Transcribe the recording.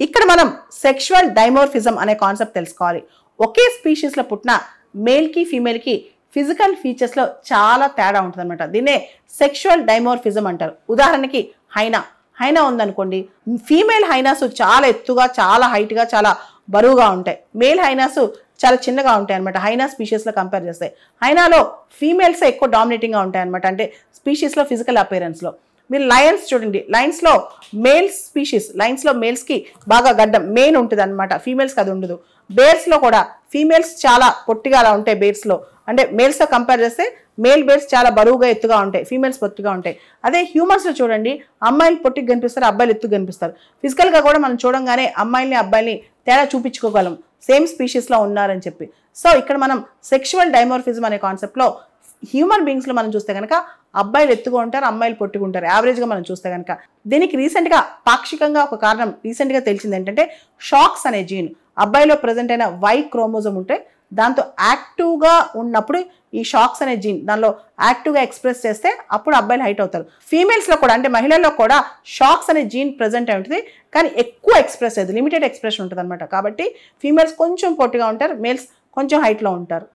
ఇక్కడ మనం sexual dimorphism అనే కాన్సెప్ట్ తెలుసుకోవాలి. ఒకే స్పీషీస్లో పుట్టిన మేల్కి ఫీమేల్కి ఫిజికల్ ఫీచర్స్లో చాలా తేడా ఉంటుంది అనమాట. దీన్నే సెక్షువల్ డైమోర్ఫిజం అంటారు. ఉదాహరణకి హైనా ఉందనుకోండి, ఫీమేల్ హైనాస్ చాలా ఎత్తుగా, చాలా హైట్గా, చాలా బరువుగా ఉంటాయి. మేల్ హైనాస్ చాలా చిన్నగా ఉంటాయి అనమాట. హైనా స్పీషీస్లో కంపేర్ చేస్తే హైనాలో ఫీమేల్స్ ఎక్కువ డామినేటింగ్గా ఉంటాయి అనమాట. అంటే స్పీషీస్లో ఫిజికల్ అపియరెన్స్లో మీరు లయన్స్ చూడండి, లయన్స్లో మేల్స్ స్పీషీస్, లయన్స్లో మేల్స్కి బాగా గడ్డం మెయిన్ ఉంటుంది అనమాట, ఫీమేల్స్కి అది ఉండదు. బేర్స్లో కూడా ఫీమేల్స్ చాలా పొట్టిగా అలా ఉంటాయి బేర్స్లో, అంటే మేల్స్తో కంపేర్ చేస్తే మేల్ బేర్స్ చాలా బరువుగా ఎత్తుగా ఉంటాయి, ఫీమేల్స్ పొట్టిగా ఉంటాయి. అదే హ్యూమన్స్లో చూడండి, అమ్మాయిలు పొట్టిగా కనిపిస్తారు, అబ్బాయిలు ఎత్తుగా కనిపిస్తారు. ఫిజికల్గా కూడా మనం చూడంగానే అమ్మాయిల్ని అబ్బాయిల్ని తేడా చూపించుకోగలం, సేమ్ స్పీషీస్లో ఉన్నారని చెప్పి. సో ఇక్కడ మనం సెక్షువల్ డైమోర్ఫిజం అనే కాన్సెప్ట్లో హ్యూమన్ బీయింగ్స్లో మనం చూస్తే కనుక అబ్బాయిలు ఎత్తుగా ఉంటారు, అమ్మాయిలు పొట్టిగా ఉంటారు, యావరేజ్గా మనం చూస్తే కనుక. దీనికి రీసెంట్గా పాక్షికంగా ఒక కారణం రీసెంట్గా తెలిసింది ఏంటంటే షాక్స్ అనే జీన్ అబ్బాయిలో ప్రజెంట్ అయిన వై క్రోమోజోమ్ ఉంటే దాంతో యాక్టివ్గా ఉన్నప్పుడు ఈ షాక్స్ అనే జీన్ దానిలో యాక్టివ్గా ఎక్స్ప్రెస్ చేస్తే అప్పుడు అబ్బాయిలు హైట్ అవుతారు. ఫీమేల్స్లో కూడా అంటే మహిళల్లో కూడా షాక్స్ అనే జీన్ ప్రజెంట్ అయి ఉంటుంది, కానీ ఎక్కువ ఎక్స్ప్రెస్ అయ్యేది, లిమిటెడ్ ఎక్స్ప్రెషన్ ఉంటుంది అనమాట. కాబట్టి ఫీమేల్స్ కొంచెం పొట్టిగా ఉంటారు, మేల్స్ కొంచెం హైట్లో ఉంటారు.